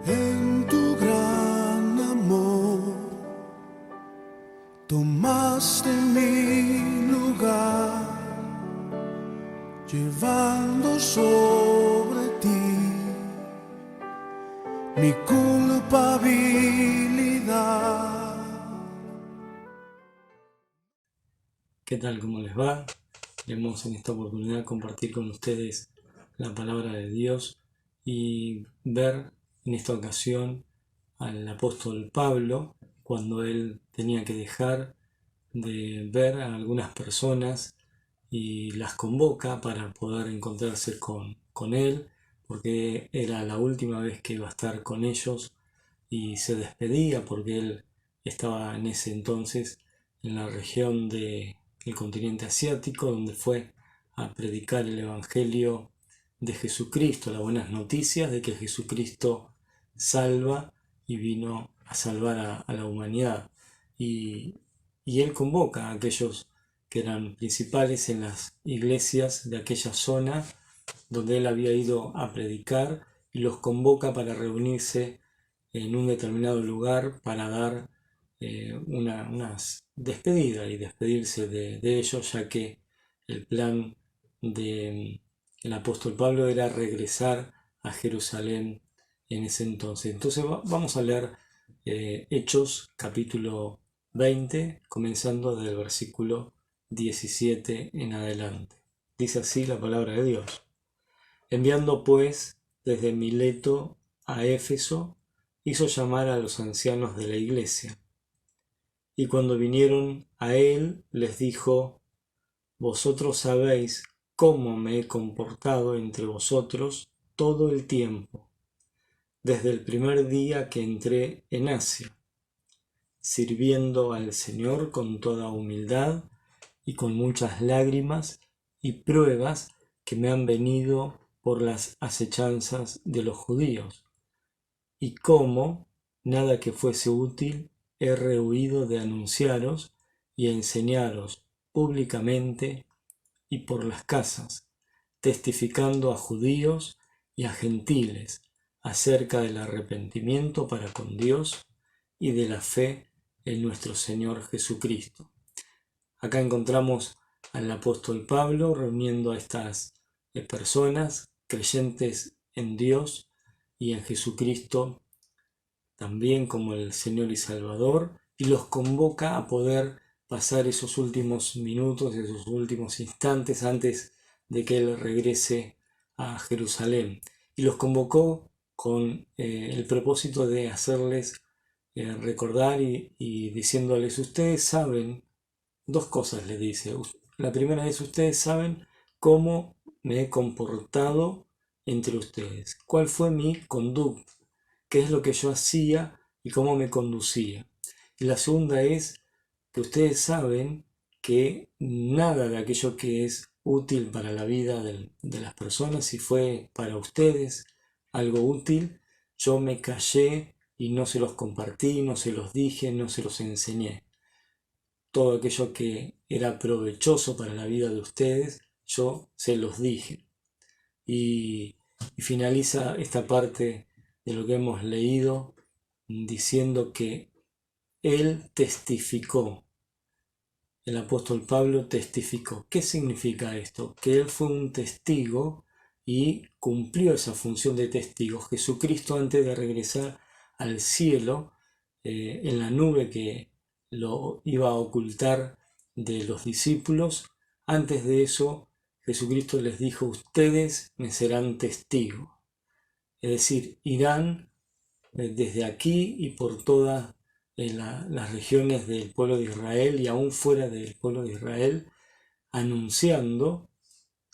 En tu gran amor tomaste mi lugar, llevando sobre ti mi culpabilidad. ¿Qué tal? ¿Cómo les va? Queremos en esta oportunidad compartir con ustedes la palabra de Dios y ver en esta ocasión al apóstol Pablo cuando él tenía que dejar de ver a algunas personas y las convoca para poder encontrarse con él, porque era la última vez que iba a estar con ellos, y se despedía porque él estaba en ese entonces en la región del continente asiático, donde fue a predicar el Evangelio de Jesucristo, las buenas noticias de que Jesucristo salva y vino a salvar a la humanidad. Y él convoca a aquellos que eran principales en las iglesias de aquella zona donde él había ido a predicar, y los convoca para reunirse en un determinado lugar para dar unas despedidas y despedirse de ellos, ya que el plan del apóstol Pablo era regresar a Jerusalén en ese entonces. Entonces vamos a leer Hechos capítulo 20, comenzando del versículo 17 en adelante. Dice así la palabra de Dios. Enviando pues desde Mileto a Éfeso, hizo llamar a los ancianos de la iglesia. Y cuando vinieron a él, les dijo: Vosotros sabéis cómo me he comportado entre vosotros todo el tiempo, desde el primer día que entré en Asia, sirviendo al Señor con toda humildad y con muchas lágrimas y pruebas que me han venido por las asechanzas de los judíos, y cómo, nada que fuese útil, he rehuido de anunciaros y enseñaros públicamente y por las casas, testificando a judíos y a gentiles acerca del arrepentimiento para con Dios y de la fe en nuestro Señor Jesucristo. Acá encontramos al apóstol Pablo reuniendo a estas personas creyentes en Dios y en Jesucristo también como el Señor y Salvador, y los convoca a poder pasar esos últimos minutos, esos últimos instantes antes de que Él regrese a Jerusalén. Y los convocó con el propósito de hacerles recordar y diciéndoles: ustedes saben, dos cosas les dice. La primera es: ustedes saben cómo me he comportado entre ustedes, cuál fue mi conducta, qué es lo que yo hacía y cómo me conducía. Y la segunda es que ustedes saben que nada de aquello que es útil para la vida de las personas, si fue para ustedes algo útil, yo me callé y no se los compartí, no se los dije, no se los enseñé. Todo aquello que era provechoso para la vida de ustedes, yo se los dije. Y finaliza esta parte de lo que hemos leído diciendo que él testificó, el apóstol Pablo testificó. ¿Qué significa esto? Que él fue un testigo y cumplió esa función de testigo. Jesucristo, antes de regresar al cielo, en la nube que lo iba a ocultar de los discípulos, antes de eso Jesucristo les dijo: ustedes me serán testigos. Es decir, irán desde aquí y por todas las regiones del pueblo de Israel y aún fuera del pueblo de Israel, anunciando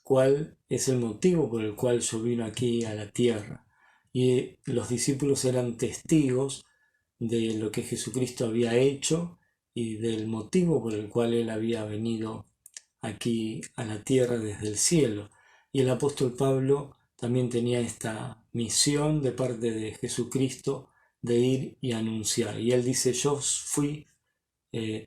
cuál es el motivo por el cual yo vine aquí a la tierra. Y los discípulos eran testigos de lo que Jesucristo había hecho y del motivo por el cual él había venido aquí a la tierra desde el cielo. Y el apóstol Pablo también tenía esta misión de parte de Jesucristo de ir y anunciar. Y él dice: yo fui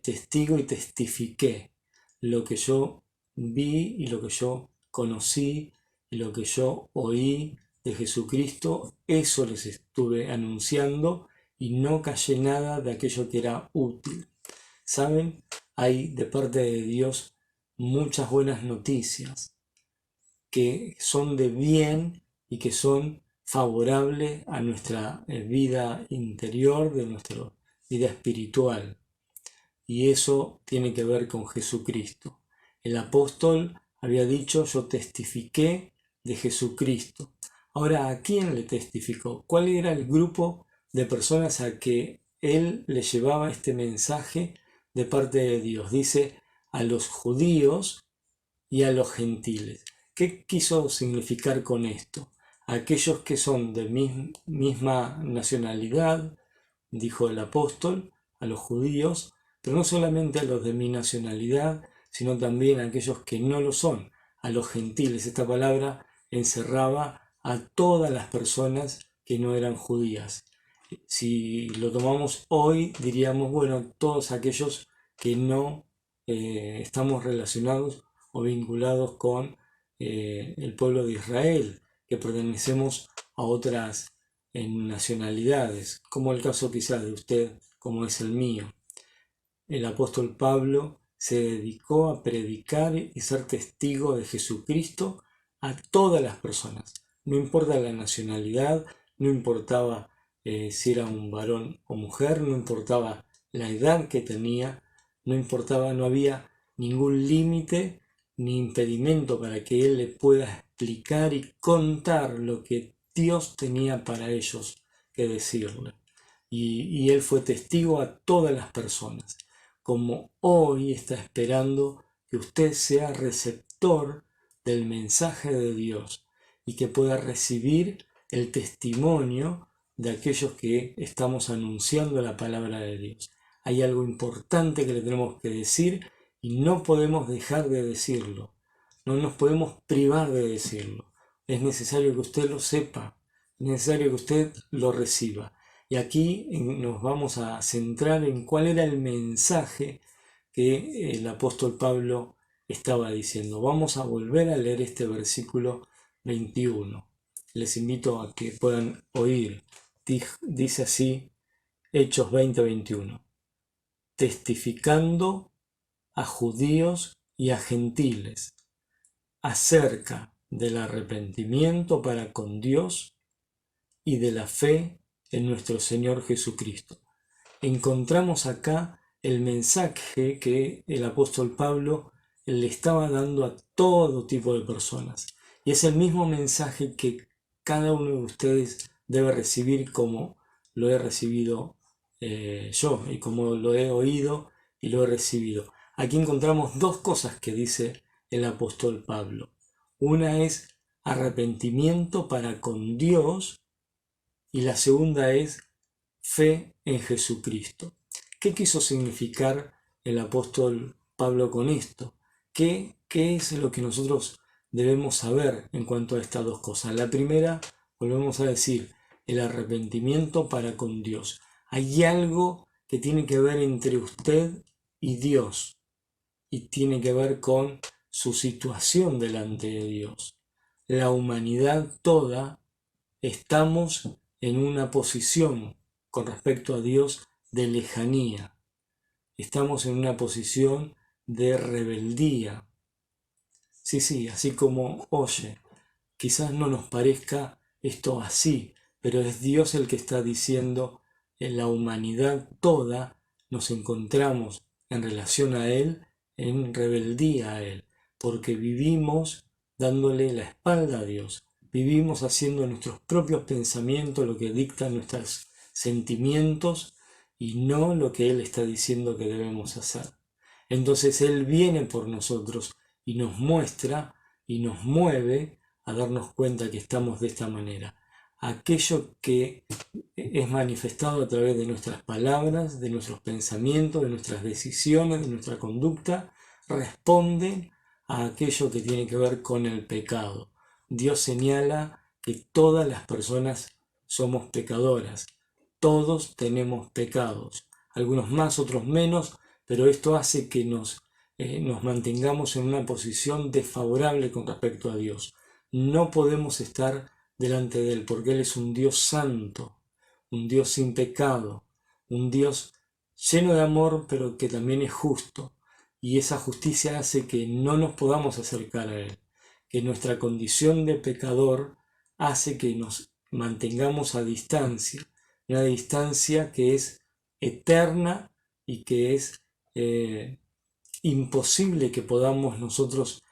testigo y testifiqué lo que yo vi y lo que yo conocí y lo que yo oí de Jesucristo, eso les estuve anunciando y no callé nada de aquello que era útil. ¿Saben? Hay de parte de Dios muchas buenas noticias que son de bien y que son favorables a nuestra vida interior, de nuestra vida espiritual. Y eso tiene que ver con Jesucristo. El apóstol había dicho: yo testifiqué de Jesucristo. Ahora, ¿a quién le testificó? ¿Cuál era el grupo de personas a que él le llevaba este mensaje de parte de Dios? Dice: a los judíos y a los gentiles. ¿Qué quiso significar con esto? Aquellos que son de misma nacionalidad, dijo el apóstol, a los judíos, pero no solamente a los de mi nacionalidad, sino también a aquellos que no lo son, a los gentiles. Esta palabra encerraba a todas las personas que no eran judías. Si lo tomamos hoy, diríamos, bueno, todos aquellos que no estamos relacionados o vinculados con el pueblo de Israel, que pertenecemos a otras nacionalidades, como el caso quizás de usted, como es el mío. El apóstol Pablo se dedicó a predicar y ser testigo de Jesucristo a todas las personas. No importa la nacionalidad, no importaba si era un varón o mujer, no importaba la edad que tenía, no importaba, no había ningún límite ni impedimento para que él le pueda explicar y contar lo que Dios tenía para ellos que decirle. Y él fue testigo a todas las personas, como hoy está esperando que usted sea receptor del mensaje de Dios y que pueda recibir el testimonio de aquellos que estamos anunciando la palabra de Dios. Hay algo importante que le tenemos que decir y no podemos dejar de decirlo. No nos podemos privar de decirlo. Es necesario que usted lo sepa, es necesario que usted lo reciba. Y aquí nos vamos a centrar en cuál era el mensaje que el apóstol Pablo estaba diciendo. Vamos a volver a leer este versículo 21. Les invito a que puedan oír. Dice así, Hechos 20:21. Testificando a judíos y a gentiles acerca del arrepentimiento para con Dios y de la fe en nuestro Señor Jesucristo. Encontramos acá el mensaje que el apóstol Pablo le estaba dando a todo tipo de personas. Y es el mismo mensaje que cada uno de ustedes debe recibir, como lo he recibido yo y como lo he oído y lo he recibido. Aquí encontramos dos cosas que dice el apóstol Pablo. Una es arrepentimiento para con Dios y la segunda es fe en Jesucristo. ¿Qué quiso significar el apóstol Pablo con esto? ¿Qué es lo que nosotros debemos saber en cuanto a estas dos cosas? La primera, volvemos a decir, el arrepentimiento para con Dios. Hay algo que tiene que ver entre usted y Dios y tiene que ver con su situación delante de Dios. La humanidad toda estamos en una posición con respecto a Dios de lejanía. Estamos en una posición de rebeldía. Sí, así como oye, quizás no nos parezca esto así, pero es Dios el que está diciendo: en la humanidad toda nos encontramos en relación a Él, en rebeldía a Él, porque vivimos dándole la espalda a Dios. Vivimos haciendo nuestros propios pensamientos, lo que dictan nuestros sentimientos y no lo que Él está diciendo que debemos hacer. Entonces Él viene por nosotros y nos muestra y nos mueve a darnos cuenta que estamos de esta manera. Aquello que es manifestado a través de nuestras palabras, de nuestros pensamientos, de nuestras decisiones, de nuestra conducta, responde a aquello que tiene que ver con el pecado. Dios señala que todas las personas somos pecadoras. Todos tenemos pecados. Algunos más, otros menos, pero esto hace que nos mantengamos en una posición desfavorable con respecto a Dios. No podemos estar delante de Él, porque Él es un Dios santo, un Dios sin pecado, un Dios lleno de amor, pero que también es justo. Y esa justicia hace que no nos podamos acercar a Él, que nuestra condición de pecador hace que nos mantengamos a distancia, una distancia que es eterna y que es imposible que podamos nosotros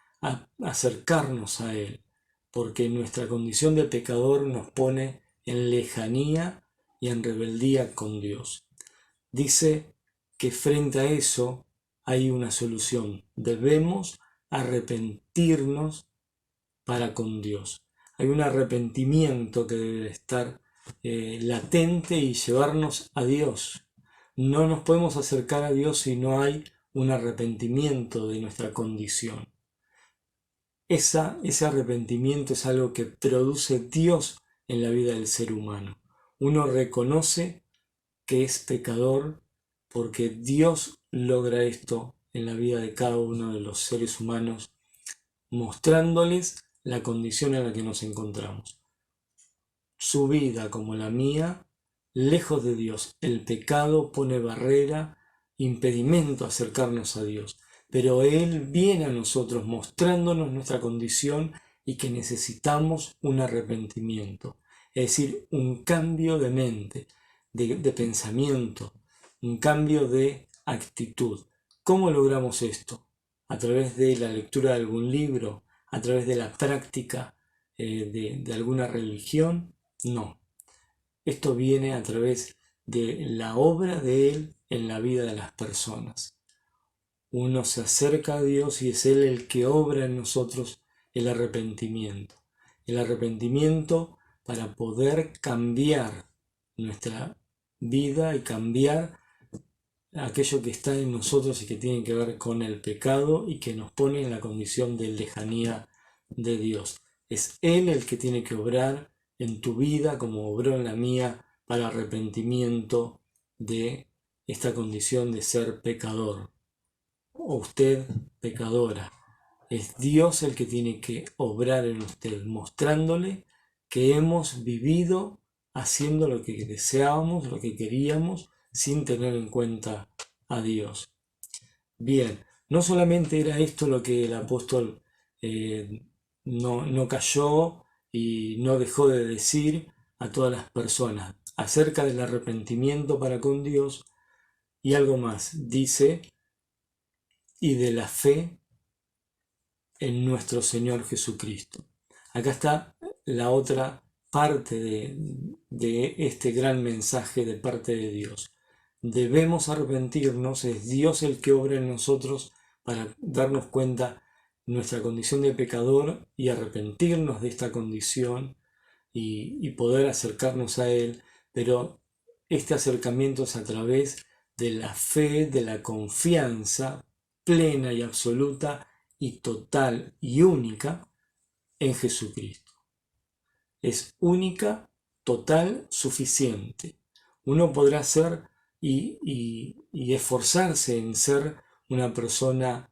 acercarnos a Él, porque nuestra condición de pecador nos pone en lejanía y en rebeldía con Dios. Dice que frente a eso hay una solución. Debemos arrepentirnos para con Dios. Hay un arrepentimiento que debe estar latente y llevarnos a Dios. No nos podemos acercar a Dios si no hay un arrepentimiento de nuestra condición. Ese arrepentimiento es algo que produce Dios en la vida del ser humano. Uno reconoce que es pecador porque Dios logra esto en la vida de cada uno de los seres humanos, mostrándoles la condición en la que nos encontramos. Su vida, como la mía, lejos de Dios. El pecado pone barrera, impedimento a acercarnos a Dios. Pero Él viene a nosotros mostrándonos nuestra condición y que necesitamos un arrepentimiento. Es decir, un cambio de mente, de pensamiento, un cambio de actitud. ¿Cómo logramos esto? ¿A través de la lectura de algún libro? ¿A través de la práctica de alguna religión? No. Esto viene a través de la obra de Él en la vida de las personas. Uno se acerca a Dios y es Él el que obra en nosotros el arrepentimiento. El arrepentimiento para poder cambiar nuestra vida y cambiar aquello que está en nosotros y que tiene que ver con el pecado y que nos pone en la condición de lejanía de Dios. Es Él el que tiene que obrar en tu vida como obró en la mía para arrepentimiento de esta condición de ser pecador. O usted pecadora. Es Dios el que tiene que obrar en usted, mostrándole que hemos vivido haciendo lo que deseábamos, lo que queríamos, sin tener en cuenta a Dios. Bien, no solamente era esto lo que el apóstol no cayó y no dejó de decir a todas las personas acerca del arrepentimiento para con Dios, y algo más, dice, y de la fe en nuestro Señor Jesucristo. Acá está la otra parte de este gran mensaje de parte de Dios. Debemos arrepentirnos, es Dios el que obra en nosotros para darnos cuenta nuestra condición de pecador y arrepentirnos de esta condición y poder acercarnos a Él, pero este acercamiento es a través de la fe, de la confianza plena y absoluta y total y única en Jesucristo. Es única, total, suficiente. Uno podrá ser y esforzarse en ser una persona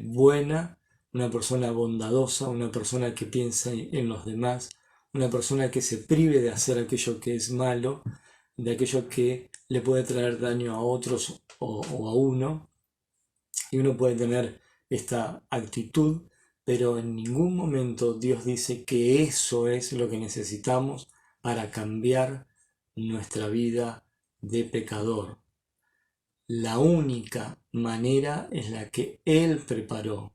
buena, una persona bondadosa, una persona que piensa en los demás, una persona que se prive de hacer aquello que es malo, de aquello que le puede traer daño a otros o a uno. Y uno puede tener esta actitud, pero en ningún momento Dios dice que eso es lo que necesitamos para cambiar nuestra vida de pecador. La única manera es la que Él preparó,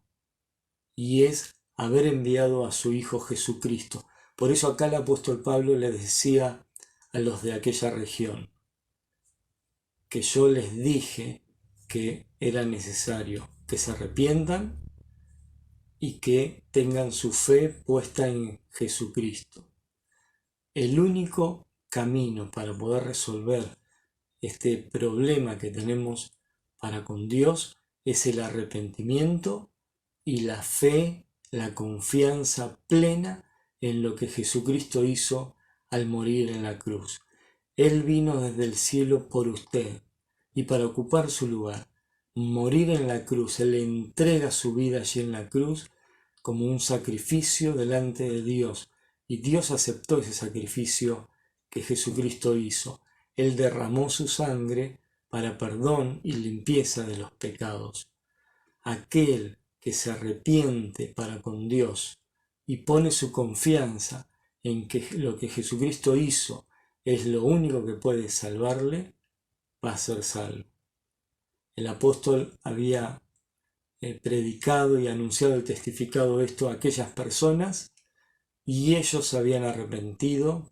y es haber enviado a su Hijo Jesucristo. Por eso acá el apóstol Pablo le decía a los de aquella región que yo les dije que era necesario que se arrepientan y que tengan su fe puesta en Jesucristo. El único camino para poder resolver este problema que tenemos para con Dios es el arrepentimiento y la fe, la confianza plena en lo que Jesucristo hizo al morir en la cruz. Él vino desde el cielo por usted y para ocupar su lugar, morir en la cruz. Él le entrega su vida allí en la cruz como un sacrificio delante de Dios Y Dios aceptó ese sacrificio que Jesucristo hizo. Él derramó su sangre para perdón y limpieza de los pecados. Aquel que se arrepiente para con Dios y pone su confianza en que lo que Jesucristo hizo es lo único que puede salvarle, va a ser salvo. El apóstol había predicado y anunciado y testificado esto a aquellas personas y ellos se habían arrepentido,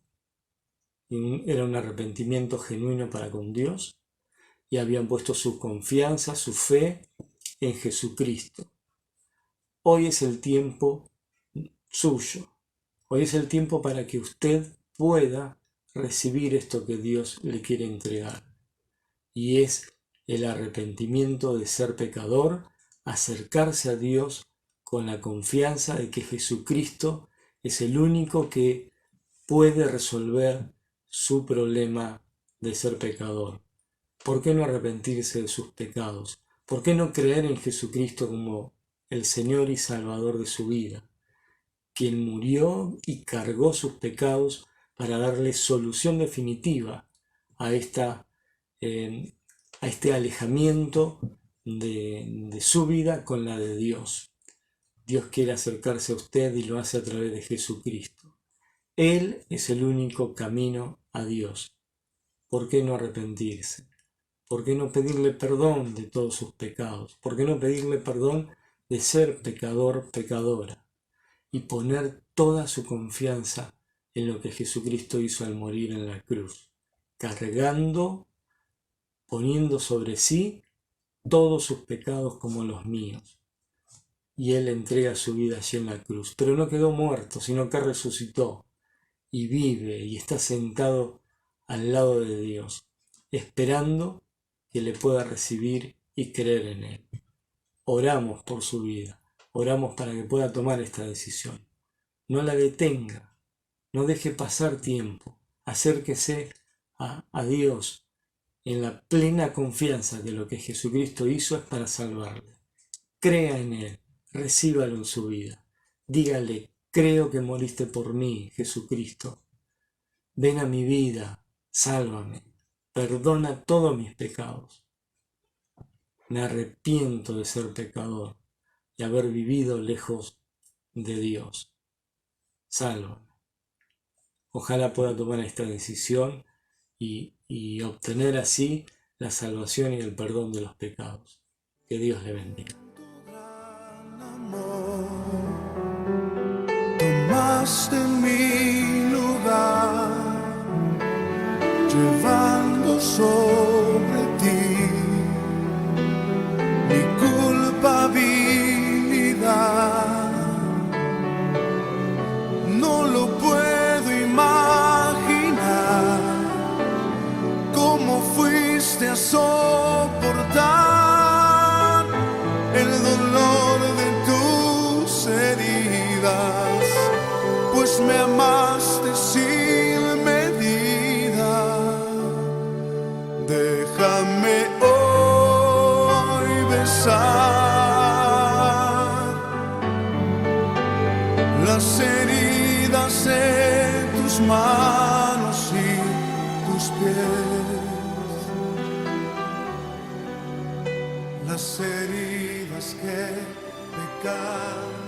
era un arrepentimiento genuino para con Dios y habían puesto su confianza, su fe en Jesucristo. Hoy es el tiempo suyo, hoy es el tiempo para que usted pueda recibir esto que Dios le quiere entregar y es el arrepentimiento de ser pecador, acercarse a Dios con la confianza de que Jesucristo es el único que puede resolver su problema de ser pecador. ¿Por qué no arrepentirse de sus pecados? ¿Por qué no creer en Jesucristo como el Señor y Salvador de su vida, quien murió y cargó sus pecados para darle solución definitiva a este alejamiento de su vida con la de Dios? Dios quiere acercarse a usted y lo hace a través de Jesucristo. Él es el único camino a Dios. ¿Por qué no arrepentirse? ¿Por qué no pedirle perdón de todos sus pecados? ¿Por qué no pedirle perdón de ser pecador, pecadora? Y poner toda su confianza en lo que Jesucristo hizo al morir en la cruz, cargando, poniendo sobre sí todos sus pecados como los míos. Y Él entrega su vida allí en la cruz. Pero no quedó muerto, sino que resucitó y vive y está sentado al lado de Dios, esperando que le pueda recibir y creer en Él. Oramos por su vida, oramos para que pueda tomar esta decisión. No la detenga, no deje pasar tiempo, acérquese a Dios en la plena confianza que lo que Jesucristo hizo es para salvarle. Crea en Él, recíbalo en su vida. Dígale, creo que moriste por mí, Jesucristo. Ven a mi vida, sálvame, perdona todos mis pecados. Me arrepiento de ser pecador y haber vivido lejos de Dios. Sálvame. Ojalá pueda tomar esta decisión y obtener así la salvación y el perdón de los pecados. Que Dios le bendiga. Tomaste mi lugar, llevando sobre ti mi culpabilidad. No lo puedo imaginar cómo fuiste a soportar el dolor de tus heridas, pues me amaste sin medida. Déjame hoy besar las heridas de tus manos y tus pies, las heridas que pecaron